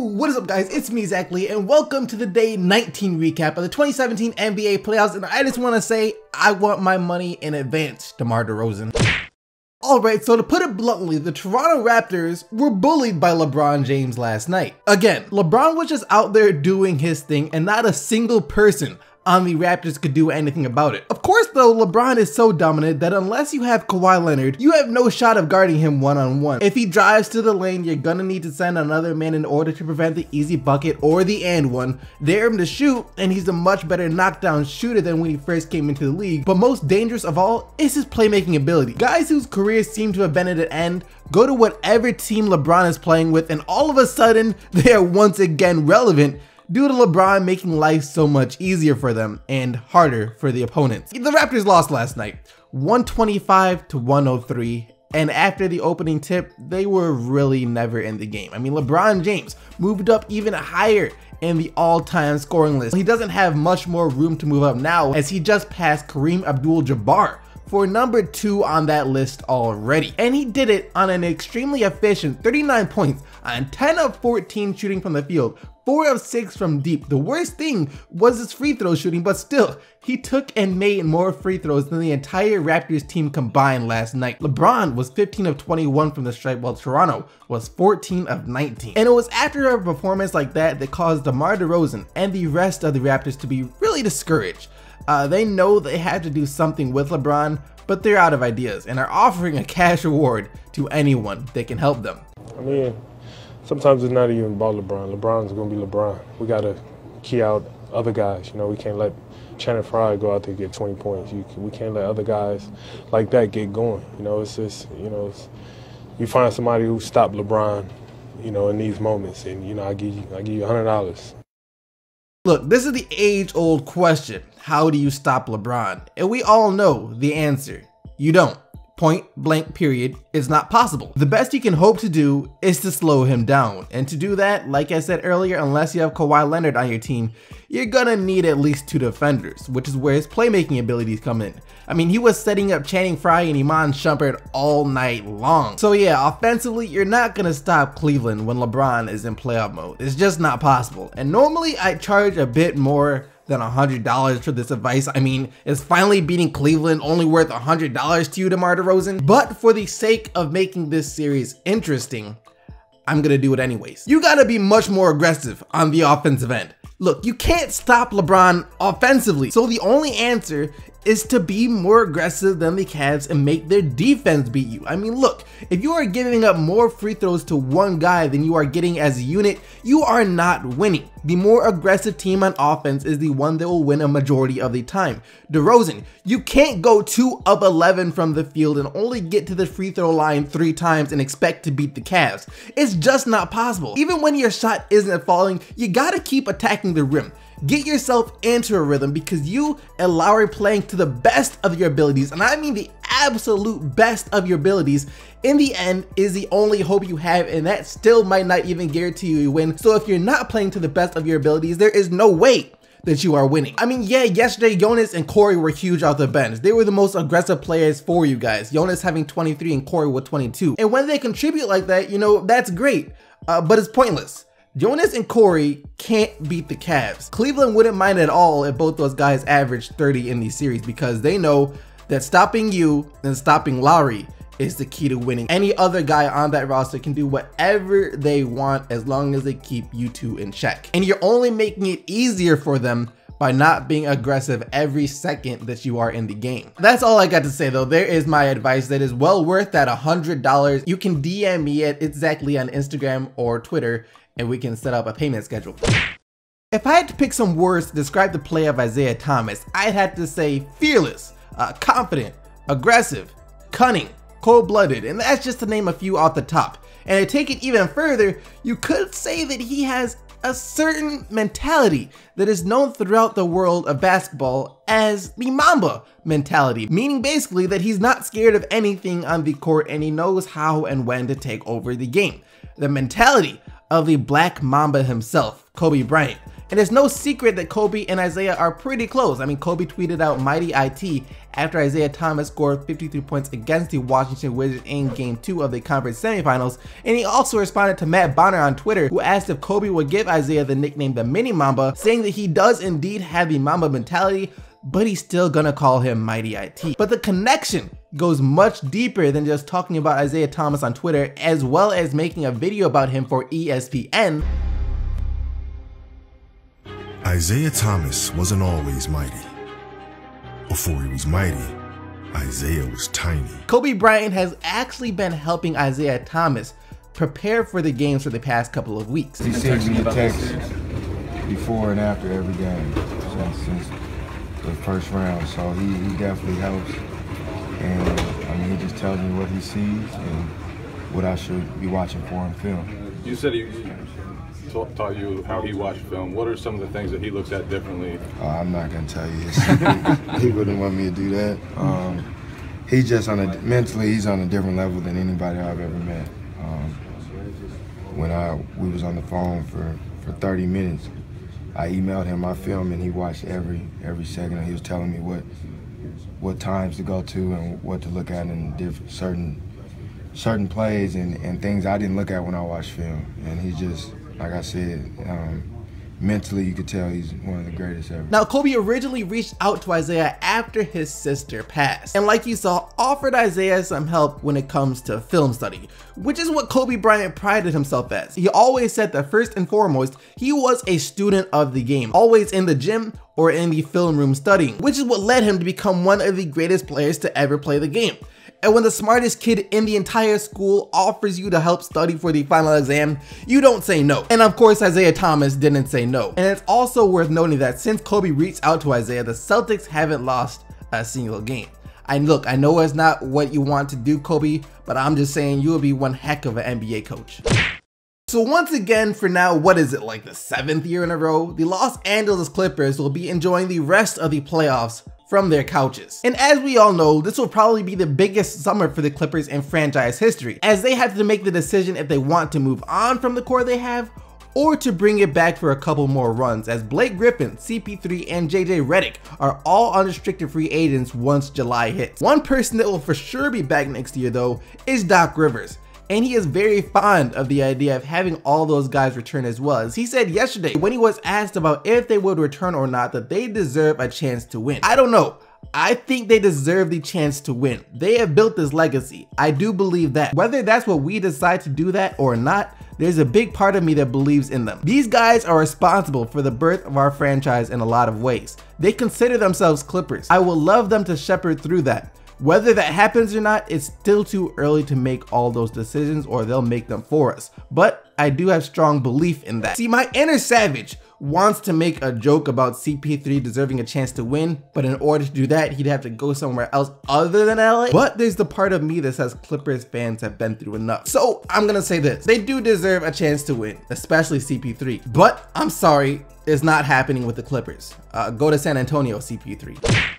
What is up, guys? It's me, Zach Lee, and welcome to the day 19 recap of the 2017 NBA playoffs. And I just want to say, I want my money in advance, DeMar DeRozan. Alright, so to put it bluntly, the Toronto Raptors were bullied by LeBron James last night. Again, LeBron was just out there doing his thing, and not a single person on the Raptors could do anything about it. Of course though, LeBron is so dominant that unless you have Kawhi Leonard, you have no shot of guarding him one-on-one. If he drives to the lane, you're gonna need to send another man in order to prevent the easy bucket or the and one, dare him to shoot, and he's a much better knockdown shooter than when he first came into the league. But most dangerous of all is his playmaking ability. Guys whose careers seem to have been at an end go to whatever team LeBron is playing with, and all of a sudden, they are once again relevant due to LeBron making life so much easier for them and harder for the opponents. The Raptors lost last night, 125 to 103, and after the opening tip, they were really never in the game. I mean, LeBron James moved up even higher in the all-time scoring list. He doesn't have much more room to move up now, as he just passed Kareem Abdul Jabbar for number 2 on that list already. And he did it on an extremely efficient 39 points on 10 of 14 shooting from the field, 4 of 6 from deep. The worst thing was his free throw shooting, but still, he took and made more free throws than the entire Raptors team combined last night. LeBron was 15 of 21 from the stripe, while Toronto was 14 of 19. And it was after a performance like that that caused DeMar DeRozan and the rest of the Raptors to be really discouraged. They know they had to do something with LeBron, but they're out of ideas and are offering a cash reward to anyone that can help them. I mean, sometimes it's not even about LeBron. LeBron's going to be LeBron. We got to key out other guys. You know, we can't let Channing Frye go out there and get 20 points. We can't let other guys like that get going. You know, it's just, you know, you find somebody who stopped LeBron, you know, in these moments, and, you know, I give you $100. Look, this is the age-old question. How do you stop LeBron? And we all know the answer. You don't. Point blank period. It's not possible. The best you can hope to do is to slow him down. And to do that, like I said earlier, unless you have Kawhi Leonard on your team, you're gonna need at least 2 defenders, which is where his playmaking abilities come in. I mean, he was setting up Channing Frye and Iman Shumpert all night long. So yeah, offensively, you're not gonna stop Cleveland when LeBron is in playoff mode. It's just not possible. And normally I charge a bit more than $100 for this advice. I mean, is finally beating Cleveland only worth $100 to you, DeMar DeRozan? But for the sake of making this series interesting, I'm gonna do it anyways. You gotta be much more aggressive on the offensive end. Look, you can't stop LeBron offensively, so the only answer is to be more aggressive than the Cavs and make their defense beat you. I mean, look, if you are giving up more free throws to one guy than you are getting as a unit, you are not winning. The more aggressive team on offense is the one that will win a majority of the time. DeRozan, you can't go 2 of 11 from the field and only get to the free throw line 3 times and expect to beat the Cavs. It's just not possible. Even when your shot isn't falling, you gotta keep attacking the rim. Get yourself into a rhythm, because you and Lowry playing to the best of your abilities, and I mean the absolute best of your abilities, in the end is the only hope you have, and that still might not even guarantee you a win. So if you're not playing to the best of your abilities, there is no way that you are winning. I mean, yeah, yesterday Jonas and Corey were huge off the bench. They were the most aggressive players for you guys. Jonas having 23 and Corey with 22. And when they contribute like that, you know, that's great, but it's pointless. Jonas and Corey can't beat the Cavs. Cleveland wouldn't mind at all if both those guys averaged 30 in these series, because they know that stopping you and stopping Lowry is the key to winning. Any other guy on that roster can do whatever they want as long as they keep you two in check. And you're only making it easier for them by not being aggressive every second that you are in the game. That's all I got to say though. There is my advice that is well worth that $100. You can DM me at exactly on Instagram or Twitter, and we can set up a payment schedule. If I had to pick some words to describe the play of Isaiah Thomas, I'd have to say fearless, confident, aggressive, cunning, cold-blooded, and that's just to name a few off the top. And to take it even further, you could say that he has a certain mentality that is known throughout the world of basketball as the Mamba mentality, meaning basically that he's not scared of anything on the court and he knows how and when to take over the game. The mentality of the Black Mamba himself, Kobe Bryant. And it's no secret that Kobe and Isaiah are pretty close. I mean, Kobe tweeted out "Mighty IT" after Isaiah Thomas scored 53 points against the Washington Wizards in Game 2 of the conference semifinals. And he also responded to Matt Bonner on Twitter, who asked if Kobe would give Isaiah the nickname the Mini Mamba, saying that he does indeed have the Mamba mentality, but he's still gonna call him Mighty IT. But the connection goes much deeper than just talking about Isaiah Thomas on Twitter, as well as making a video about him for ESPN. Isaiah Thomas wasn't always mighty. Before he was mighty, Isaiah was tiny. Kobe Bryant has actually been helping Isaiah Thomas prepare for the games for the past couple of weeks. He sends me a text before and after every game since the first round, so he definitely helps. And I mean, he just tells me what he sees and what I should be watching for in film. You said he taught you how he watched film. What are some of the things that he looks at differently? I'm not gonna tell you his secret. He wouldn't want me to do that. He's just mentally, he's on a different level than anybody I've ever met. When we was on the phone for 30 minutes, I emailed him my film and he watched every second. And he was telling me what times to go to and what to look at in certain plays and things I didn't look at when I watched film. And he just, like I said, mentally you could tell he's one of the greatest ever. Now, Kobe originally reached out to Isaiah after his sister passed, and like you saw, offered Isaiah some help when it comes to film study, which is what Kobe Bryant prided himself as. He always said that first and foremost, he was a student of the game, always in the gym or in the film room studying, which is what led him to become one of the greatest players to ever play the game. And when the smartest kid in the entire school offers you to help study for the final exam, you don't say no. And of course, Isaiah Thomas didn't say no. And it's also worth noting that since Kobe reached out to Isaiah, the Celtics haven't lost a single game. I know it's not what you want to do, Kobe, but I'm just saying you will be one heck of an NBA coach. So once again, for now, what is it, like the 7th year in a row, the Los Angeles Clippers will be enjoying the rest of the playoffs from their couches. And as we all know, this will probably be the biggest summer for the Clippers in franchise history, as they have to make the decision if they want to move on from the core they have or to bring it back for a couple more runs, as Blake Griffin, CP3, and JJ Redick are all unrestricted free agents once July hits. One person that will for sure be back next year though is Doc Rivers. And he is very fond of the idea of having all those guys return as well, as he said yesterday when he was asked about if they would return or not that they deserve a chance to win. I don't know. I think they deserve the chance to win. They have built this legacy. I do believe that. Whether that's what we decide to do that or not, there's a big part of me that believes in them. These guys are responsible for the birth of our franchise in a lot of ways. They consider themselves Clippers. I would love them to shepherd through that. Whether that happens or not, it's still too early to make all those decisions, or they'll make them for us. But I do have strong belief in that. See, my inner savage wants to make a joke about CP3 deserving a chance to win, but in order to do that, he'd have to go somewhere else other than LA. But there's the part of me that says Clippers fans have been through enough. So I'm gonna say this, they do deserve a chance to win, especially CP3. But I'm sorry, it's not happening with the Clippers. Go to San Antonio, CP3.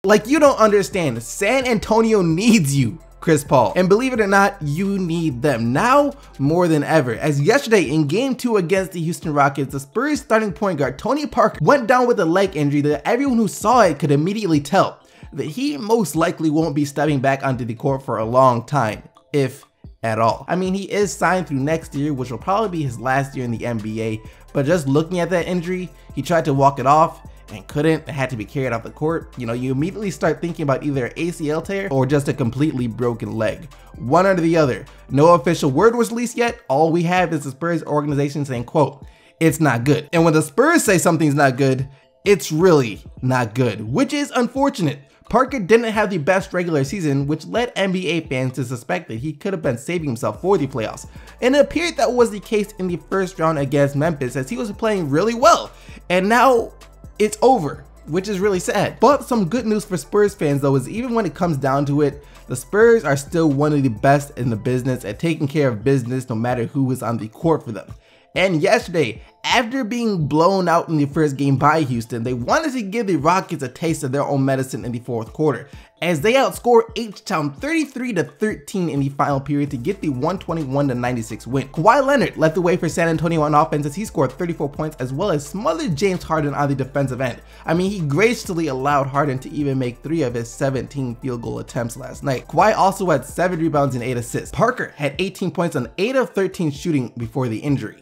Like, you don't understand, San Antonio needs you, Chris Paul. And believe it or not, you need them now more than ever. As yesterday in Game 2 against the Houston Rockets, the Spurs starting point guard Tony Parker went down with a leg injury that everyone who saw it could immediately tell that he most likely won't be stepping back onto the court for a long time, if at all. I mean, he is signed through next year, which will probably be his last year in the NBA, but just looking at that injury, he tried to walk it off and couldn't. It had to be carried off the court. You know, you immediately start thinking about either an ACL tear or just a completely broken leg. One or the other. No official word was released yet. All we have is the Spurs organization saying, quote, "It's not good." And when the Spurs say something's not good, it's really not good, which is unfortunate. Parker didn't have the best regular season, which led NBA fans to suspect that he could have been saving himself for the playoffs. And it appeared that was the case in the first round against Memphis, as he was playing really well. And now it's over, which is really sad. But some good news for Spurs fans though is even when it comes down to it, the Spurs are still one of the best in the business at taking care of business no matter who is on the court for them. And yesterday, After being blown out in the first game by Houston, they wanted to give the Rockets a taste of their own medicine in the fourth quarter, as they outscored H-Town 33-13 in the final period to get the 121-96 win. Kawhi Leonard led the way for San Antonio on offense as he scored 34 points as well as smothered James Harden on the defensive end. I mean, he gracefully allowed Harden to even make 3 of his 17 field goal attempts last night. Kawhi also had 7 rebounds and 8 assists. Parker had 18 points on 8 of 13 shooting before the injury.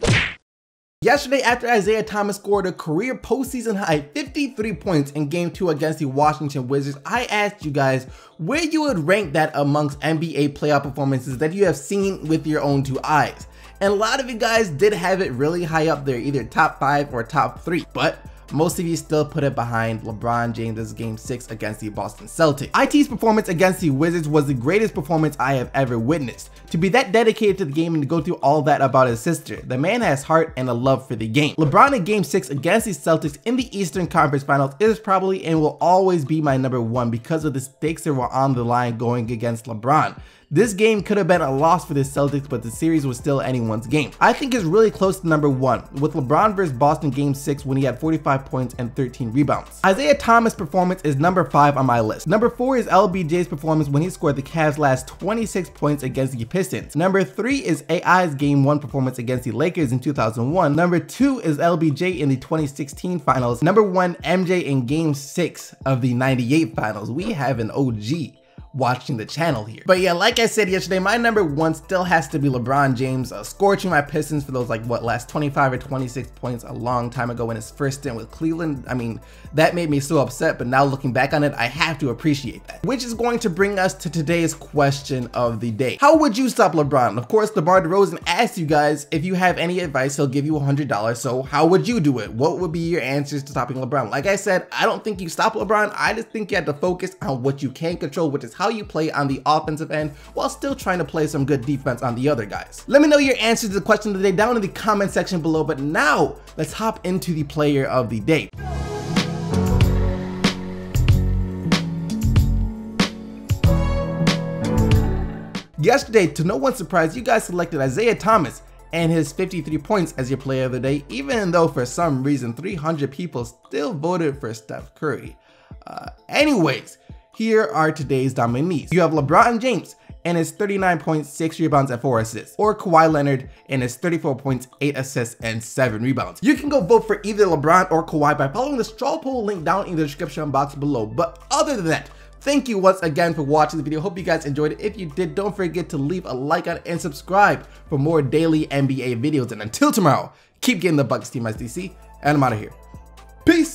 Yesterday, after Isaiah Thomas scored a career postseason high 53 points in Game 2 against the Washington Wizards, I asked you guys where you would rank that amongst NBA playoff performances that you have seen with your own 2 eyes. And a lot of you guys did have it really high up there, either top 5 or top 3, but most of you still put it behind LeBron James' Game 6 against the Boston Celtics. IT's performance against the Wizards was the greatest performance I have ever witnessed. To be that dedicated to the game and to go through all that about his sister, the man has heart and a love for the game. LeBron in Game 6 against the Celtics in the Eastern Conference Finals is probably and will always be my number 1 because of the stakes that were on the line going against LeBron. This game could have been a loss for the Celtics, but the series was still anyone's game. I think it's really close to number 1, with LeBron vs Boston Game 6 when he had 45 points and 13 rebounds. Isaiah Thomas' performance is number 5 on my list. Number 4 is LBJ's performance when he scored the Cavs' last 26 points against the Pistons. Number 3 is AI's Game 1 performance against the Lakers in 2001. Number 2 is LBJ in the 2016 finals. Number 1, MJ in Game 6 of the 98 finals. We have an OG watching the channel here. But yeah, like I said yesterday, my number 1 still has to be LeBron James, scorching my Pistons for those last 25 or 26 points a long time ago in his first stint with Cleveland. I mean, that made me so upset, but now looking back on it, I have to appreciate that. Which is going to bring us to today's question of the day. How would you stop LeBron? Of course, DeMar DeRozan asked you guys if you have any advice, he'll give you $100. So how would you do it? What would be your answers to stopping LeBron? Like I said, I don't think you stop LeBron. I just think you have to focus on what you can control, which is how you play on the offensive end while still trying to play some good defense on the other guys. Let me know your answers to the question of the day down in the comment section below, but now let's hop into the player of the day. Yesterday, to no one's surprise, you guys selected Isaiah Thomas and his 53 points as your player of the day, even though for some reason 300 people still voted for Steph Curry. Anyways, here are today's nominees. You have LeBron James and his 39 points, 6 rebounds, and 4 assists, or Kawhi Leonard and his 34 points, 8 assists, and 7 rebounds. You can go vote for either LeBron or Kawhi by following the straw poll link down in the description box below. But other than that, thank you once again for watching the video. Hope you guys enjoyed it. If you did, don't forget to leave a like on it and subscribe for more daily NBA videos. And until tomorrow, keep getting the buckets, Team SDC, and I'm out of here. Peace!